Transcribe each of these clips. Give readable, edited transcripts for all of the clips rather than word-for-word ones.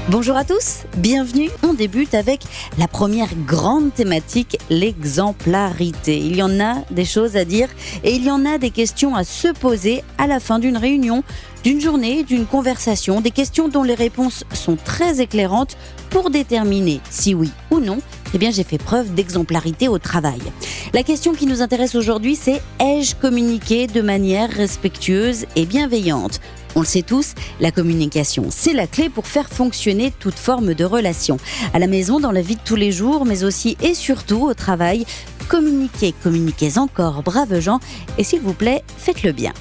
Bonjour à tous, bienvenue. On débute avec la première grande thématique, l'exemplarité. Il y en a des choses à dire et il y en a des questions à se poser à la fin d'une réunion, d'une journée, d'une conversation. Des questions dont les réponses sont très éclairantes pour déterminer si oui ou non, j'ai fait preuve d'exemplarité au travail. La question qui nous intéresse aujourd'hui, c'est ai-je communiqué de manière respectueuse et bienveillante ? On le sait tous, la communication, c'est la clé pour faire fonctionner toute forme de relation. À la maison, dans la vie de tous les jours, mais aussi et surtout au travail. Communiquez encore, braves gens, et s'il vous plaît, faites-le bien.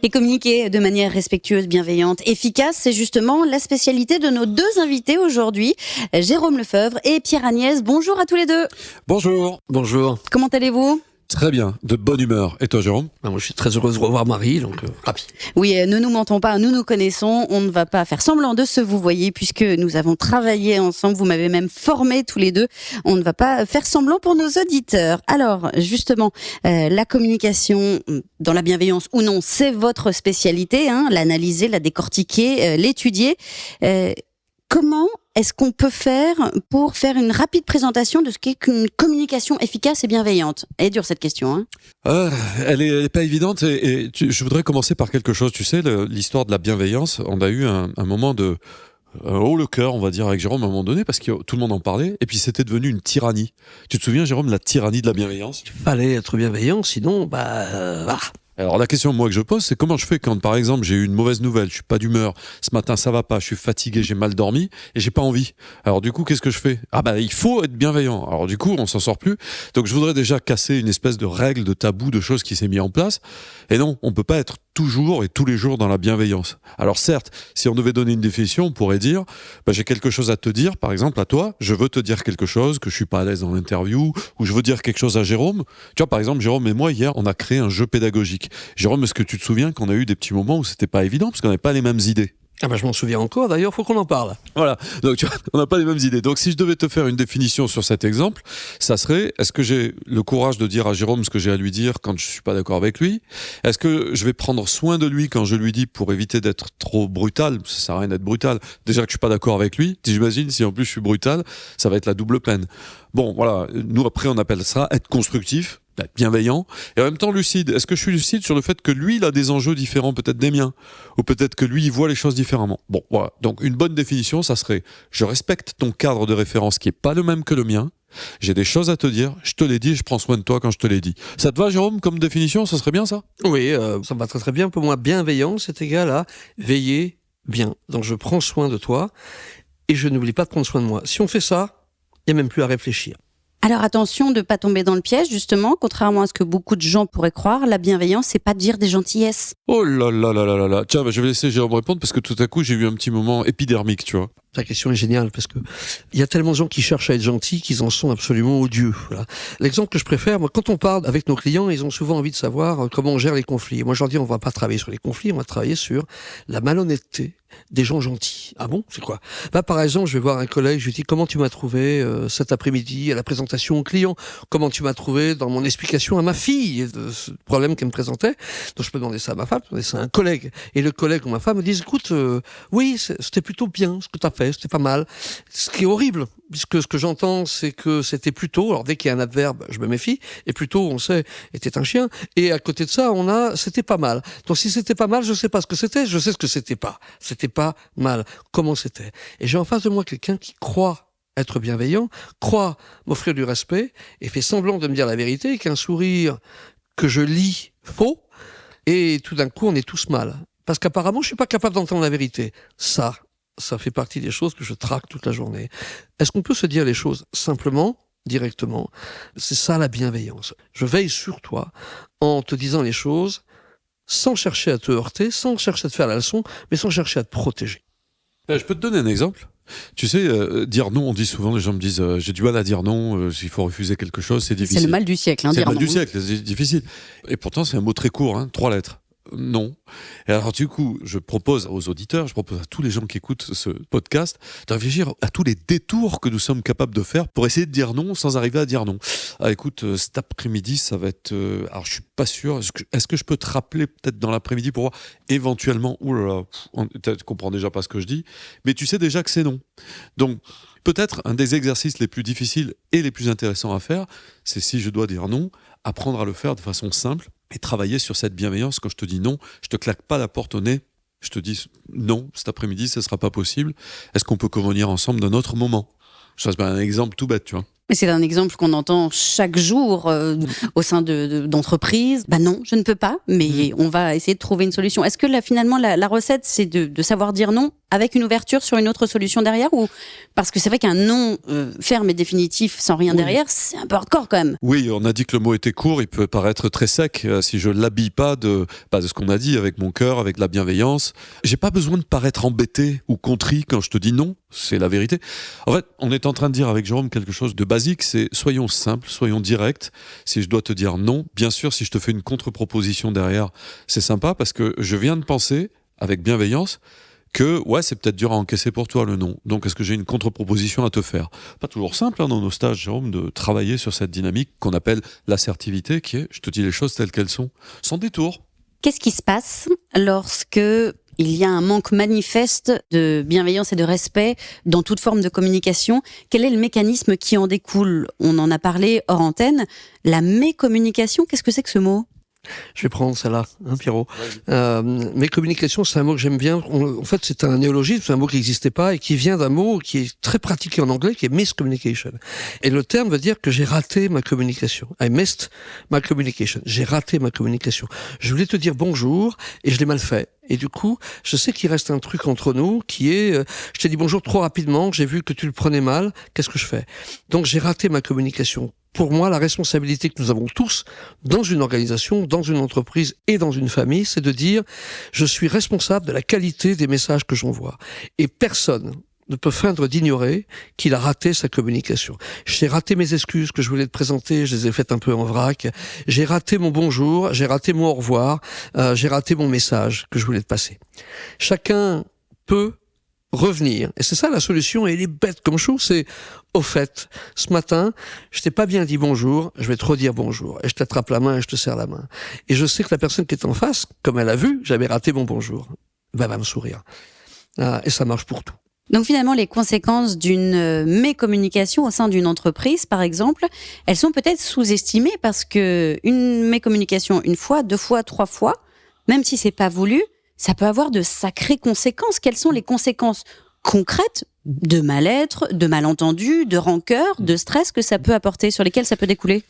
Et communiquer de manière respectueuse, bienveillante, efficace, c'est justement la spécialité de nos deux invités aujourd'hui, Jérôme Lefebvre et Pierre Agnès. Bonjour à tous les deux. Bonjour. Bonjour. Comment allez-vous ? Très bien, de bonne humeur. Et toi, Jérôme ? Moi, je suis très heureux de revoir Marie, donc ravi. Oui, ne nous mentons pas, nous nous connaissons, on ne va pas faire semblant de se vous voyez puisque nous avons travaillé ensemble, vous m'avez même formé tous les deux. On ne va pas faire semblant pour nos auditeurs. Alors, justement, la communication dans la bienveillance ou non, c'est votre spécialité, l'analyser, la décortiquer, l'étudier. Comment est-ce qu'on peut faire pour faire une rapide présentation de ce qu'est qu'une communication efficace et bienveillante ? Elle est dure cette question. Elle est pas évidente je voudrais commencer par quelque chose. Tu sais, l'histoire de la bienveillance, on a eu un moment de haut le cœur, on va dire, avec Jérôme à un moment donné, parce que tout le monde en parlait, et puis c'était devenu une tyrannie. Tu te souviens, Jérôme, de la tyrannie de la bienveillance ? Il fallait être bienveillant, sinon, Alors la question moi que je pose, c'est comment je fais quand par exemple j'ai eu une mauvaise nouvelle, je suis pas d'humeur, ce matin ça va pas, je suis fatigué, j'ai mal dormi et j'ai pas envie. Alors du coup qu'est-ce que je fais ? Il faut être bienveillant. Alors du coup on s'en sort plus. Donc je voudrais déjà casser une espèce de règle, de tabou, de choses qui s'est mis en place. Et non, on peut pas être toujours et tous les jours dans la bienveillance. Alors certes, si on devait donner une définition, on pourrait dire j'ai quelque chose à te dire, par exemple à toi, je veux te dire quelque chose, que je suis pas à l'aise dans l'interview, ou je veux dire quelque chose à Jérôme. Tu vois, par exemple, Jérôme et moi hier, on a créé un jeu pédagogique. Jérôme, est-ce que tu te souviens qu'on a eu des petits moments où c'était pas évident parce qu'on n'avait pas les mêmes idées ? Je m'en souviens encore, d'ailleurs, faut qu'on en parle. Voilà, donc tu vois, on n'a pas les mêmes idées. Donc si je devais te faire une définition sur cet exemple, ça serait, est-ce que j'ai le courage de dire à Jérôme ce que j'ai à lui dire quand je suis pas d'accord avec lui ? Est-ce que je vais prendre soin de lui quand je lui dis pour éviter d'être trop brutal ? Ça sert à rien d'être brutal. Déjà que je suis pas d'accord avec lui, j'imagine si en plus je suis brutal, ça va être la double peine. Bon, voilà, nous après on appelle ça être constructif, être bienveillant, et en même temps lucide. Est-ce que je suis lucide sur le fait que lui, il a des enjeux différents peut-être des miens ? Ou peut-être que lui, il voit les choses différemment. Bon, voilà. Donc une bonne définition, ça serait, je respecte ton cadre de référence qui est pas le même que le mien, j'ai des choses à te dire, je te l'ai dit et je prends soin de toi quand je te l'ai dit. Ça te va, Jérôme, comme définition ? Ça serait bien ça ? Oui, ça me va très très bien. Pour moi, bienveillant, c'est égal à veiller bien. Donc je prends soin de toi et je n'oublie pas de prendre soin de moi. Si on fait ça, il n'y a même plus à réfléchir. Alors attention de ne pas tomber dans le piège, justement, contrairement à ce que beaucoup de gens pourraient croire, la bienveillance, c'est pas de dire des gentillesses. Oh là là là là là là. Tiens, je vais laisser Jérôme répondre parce que tout à coup, j'ai eu un petit moment épidermique, tu vois. Ta question est géniale parce que il y a tellement de gens qui cherchent à être gentils qu'ils en sont absolument odieux. Voilà. L'exemple que je préfère, moi, quand on parle avec nos clients, ils ont souvent envie de savoir comment on gère les conflits. Moi, je leur dis, on va pas travailler sur les conflits, on va travailler sur la malhonnêteté des gens gentils. Ah bon ? C'est quoi ? Par exemple, je vais voir un collègue, je lui dis, comment tu m'as trouvé cet après-midi à la présentation au client ? Comment tu m'as trouvé dans mon explication à ma fille de ce problème qu'elle me présentait ? Donc je peux demander ça à ma femme, je peux demander ça à un collègue. Et le collègue ou ma femme me disent, écoute, oui, c'était plutôt bien ce que tu as fait, c'était pas mal. Ce qui est horrible, puisque ce que j'entends, c'est que c'était plutôt, alors dès qu'il y a un adverbe, je me méfie, et plutôt, on sait, était un chien, et à côté de ça, on a, c'était pas mal. Donc si c'était pas mal, je sais pas ce que c'était, je sais ce que c'était pas. C'était pas mal. Comment c'était ? Et j'ai en face de moi quelqu'un qui croit être bienveillant, croit m'offrir du respect, et fait semblant de me dire la vérité, avec un sourire que je lis faux, et tout d'un coup, on est tous mal. Parce qu'apparemment, je suis pas capable d'entendre la vérité. Ça fait partie des choses que je traque toute la journée. Est-ce qu'on peut se dire les choses simplement, directement ? C'est ça la bienveillance. Je veille sur toi en te disant les choses sans chercher à te heurter, sans chercher à te faire la leçon, mais sans chercher à te protéger. Je peux te donner un exemple ? Tu sais, dire non, on dit souvent, les gens me disent j'ai du mal à dire non, s'il faut refuser quelque chose, c'est difficile. C'est le mal du siècle, c'est dire le mal non. du siècle, c'est difficile. Et pourtant, c'est un mot très court, 3 lettres. non. Et alors du coup, je propose aux auditeurs, je propose à tous les gens qui écoutent ce podcast de réfléchir à tous les détours que nous sommes capables de faire pour essayer de dire non sans arriver à dire non. Ah, écoute, cet après-midi, ça va être... alors je suis pas sûr, est-ce que je peux te rappeler peut-être dans l'après-midi pour voir éventuellement... Ouh là là, tu comprends déjà pas ce que je dis, mais tu sais déjà que c'est non. Donc peut-être un des exercices les plus difficiles et les plus intéressants à faire, c'est si je dois dire non, apprendre à le faire de façon simple et travailler sur cette bienveillance. Quand je te dis non, je te claque pas la porte au nez, je te dis non, cet après-midi, ce sera pas possible. Est-ce qu'on peut convenir ensemble d'un autre moment? Ça, c'est un exemple tout bête, tu vois. Mais c'est un exemple qu'on entend chaque jour au sein d'entreprises. Bah non, je ne peux pas, mais on va essayer de trouver une solution. Est-ce que là, finalement, la recette, c'est de savoir dire non avec une ouverture sur une autre solution derrière, ou parce que c'est vrai qu'un non ferme et définitif sans rien derrière, c'est un peu hardcore quand même. Oui, on a dit que le mot était court, il peut paraître très sec si je l'habille pas de ce qu'on a dit avec mon cœur, avec la bienveillance. J'ai pas besoin de paraître embêté ou contrit quand je te dis non, c'est la vérité. En fait, on est en train de dire avec Jérôme quelque chose de basique, c'est soyons simples, soyons directs. Si je dois te dire non, bien sûr, si je te fais une contre-proposition derrière, c'est sympa parce que je viens de penser, avec bienveillance, que ouais, c'est peut-être dur à encaisser pour toi le non. Donc est-ce que j'ai une contre-proposition à te faire? Pas toujours simple dans nos stages, Jérôme, de travailler sur cette dynamique qu'on appelle l'assertivité, qui est je te dis les choses telles qu'elles sont, sans détour. Qu'est-ce qui se passe lorsque il y a un manque manifeste de bienveillance et de respect dans toute forme de communication? Quel est le mécanisme qui en découle? On en a parlé hors antenne. La mécommunication, qu'est-ce que c'est que ce mot? Je vais prendre celle-là, Pierrot. Mécommunication, c'est un mot que j'aime bien. En fait, c'est un néologisme, c'est un mot qui n'existait pas et qui vient d'un mot qui est très pratiqué en anglais, qui est miscommunication. Et le terme veut dire que j'ai raté ma communication. I missed my communication. J'ai raté ma communication. Je voulais te dire bonjour et je l'ai mal fait. Et du coup, je sais qu'il reste un truc entre nous qui est, je t'ai dit bonjour trop rapidement, j'ai vu que tu le prenais mal, qu'est-ce que je fais? Donc j'ai raté ma communication. Pour moi, la responsabilité que nous avons tous dans une organisation, dans une entreprise et dans une famille, c'est de dire je suis responsable de la qualité des messages que j'envoie. Et personne ne peut feindre d'ignorer qu'il a raté sa communication. J'ai raté mes excuses que je voulais te présenter, je les ai faites un peu en vrac. J'ai raté mon bonjour, j'ai raté mon au revoir, j'ai raté mon message que je voulais te passer. Chacun peut revenir. Et c'est ça la solution, et elle est bête comme chose, c'est au fait, ce matin, je t'ai pas bien dit bonjour, je vais te redire bonjour. Et je t'attrape la main et je te serre la main. Et je sais que la personne qui est en face, comme elle a vu, j'avais raté mon bonjour, va me sourire. Et ça marche pour tout. Donc finalement, les conséquences d'une mécommunication au sein d'une entreprise, par exemple, elles sont peut-être sous-estimées parce que une mécommunication une fois, 2 fois, 3 fois, même si c'est pas voulu, ça peut avoir de sacrées conséquences. Quelles sont les conséquences concrètes de mal-être, de malentendus, de rancœur, de stress que ça peut apporter, sur lesquels ça peut découler?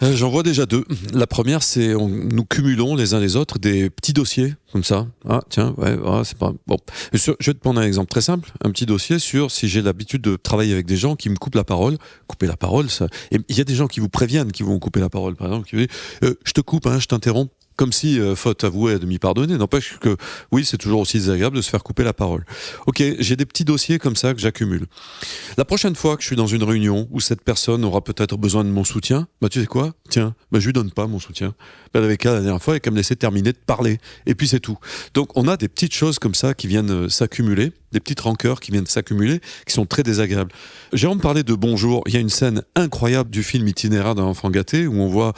J'en vois déjà 2. La première, c'est nous cumulons les uns les autres des petits dossiers comme ça. Ah tiens, ouais, c'est pas bon. Je vais te prendre un exemple très simple, un petit dossier sur si j'ai l'habitude de travailler avec des gens qui me coupent la parole. Couper la parole, ça. Et il y a des gens qui vous préviennent qui vont couper la parole, par exemple, qui disent je te coupe, je t'interromps. Comme si faute avouée à demi pardonnée. N'empêche que oui, c'est toujours aussi désagréable de se faire couper la parole. Ok, j'ai des petits dossiers comme ça que j'accumule. La prochaine fois que je suis dans une réunion où cette personne aura peut-être besoin de mon soutien, bah tu sais quoi? Tiens, bah je lui donne pas mon soutien. Elle avait qu'à la dernière fois et qu'à me laisser terminer de parler. Et puis c'est tout. Donc on a des petites choses comme ça qui viennent s'accumuler, des petites rancœurs qui viennent s'accumuler, qui sont très désagréables. Jérôme parlait de bonjour. Il y a une scène incroyable du film Itinéraire d'un enfant gâté où on voit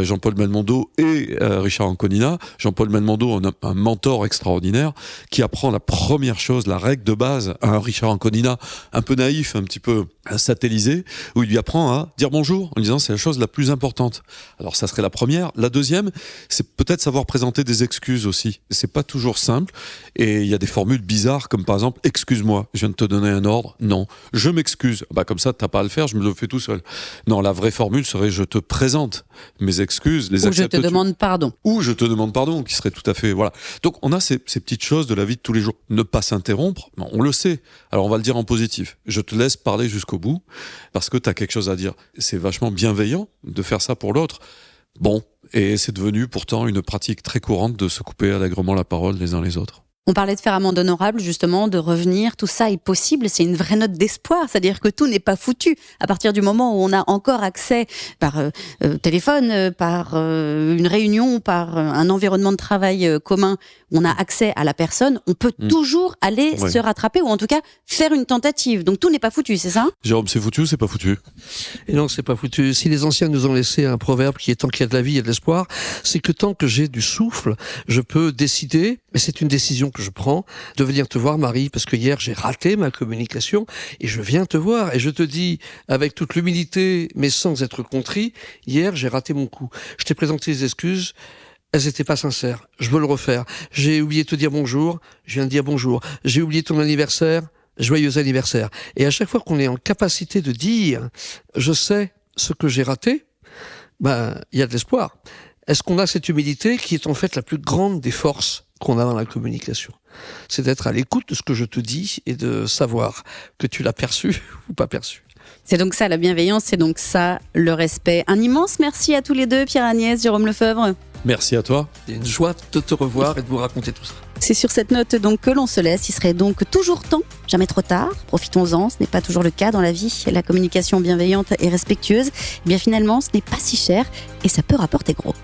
Jean-Paul Belmondo et Richard Anconina. Jean-Paul Belmondo, un mentor extraordinaire qui apprend la première chose, la règle de base à un Richard Anconina un peu naïf, un petit peu satellisé, où il lui apprend à dire bonjour en disant c'est la chose la plus importante. Alors ça serait la première. La deuxième, c'est peut-être savoir présenter des excuses aussi. C'est pas toujours simple et il y a des formules bizarres comme par exemple excuse-moi, je viens de te donner un ordre. Non, je m'excuse. Bah comme ça t'as pas à le faire, je me le fais tout seul. Non, la vraie formule serait je te présente mes excuses, les acceptes. Ou je te demande pardon. Ou je te demande pardon, qui serait tout à fait voilà. Donc on a ces petites choses de la vie de tous les jours. Ne pas s'interrompre, on le sait. Alors on va le dire en positif. Je te laisse parler jusqu'au bout parce que tu as quelque chose à dire. C'est vachement bienveillant de faire ça pour l'autre. Bon, et c'est devenu pourtant une pratique très courante de se couper allègrement la parole les uns les autres. On parlait de faire amende honorable, justement, de revenir, tout ça est possible, c'est une vraie note d'espoir, c'est-à-dire que tout n'est pas foutu. À partir du moment où on a encore accès par téléphone, par une réunion, par un environnement de travail commun, on a accès à la personne, on peut toujours aller se rattraper, ou en tout cas faire une tentative. Donc tout n'est pas foutu, c'est ça ? Jérôme, c'est foutu ou c'est pas foutu ? Et non, c'est pas foutu. Si les anciens nous ont laissé un proverbe qui est tant qu'il y a de la vie, il y a de l'espoir, c'est que tant que j'ai du souffle, je peux décider, mais c'est une décision que je prends, de venir te voir, Marie, parce que hier j'ai raté ma communication et je viens te voir et je te dis avec toute l'humilité mais sans être contrit, hier j'ai raté mon coup. Je t'ai présenté des excuses, elles n'étaient pas sincères, je veux le refaire. J'ai oublié de te dire bonjour, je viens de dire bonjour. J'ai oublié ton anniversaire, joyeux anniversaire. Et à chaque fois qu'on est en capacité de dire je sais ce que j'ai raté, il y a de l'espoir. Est-ce qu'on a cette humilité qui est en fait la plus grande des forces qu'on a dans la communication? C'est d'être à l'écoute de ce que je te dis et de savoir que tu l'as perçu ou pas perçu. C'est donc ça la bienveillance, c'est donc ça le respect. Un immense merci à tous les deux, Pierre-Agnès, Jérôme Lefebvre. Merci à toi. C'est une joie de te revoir et de vous raconter tout ça. C'est sur cette note donc que l'on se laisse. Il serait donc toujours temps, jamais trop tard. Profitons-en, ce n'est pas toujours le cas dans la vie. La communication bienveillante et respectueuse, eh bien finalement, ce n'est pas si cher et ça peut rapporter gros.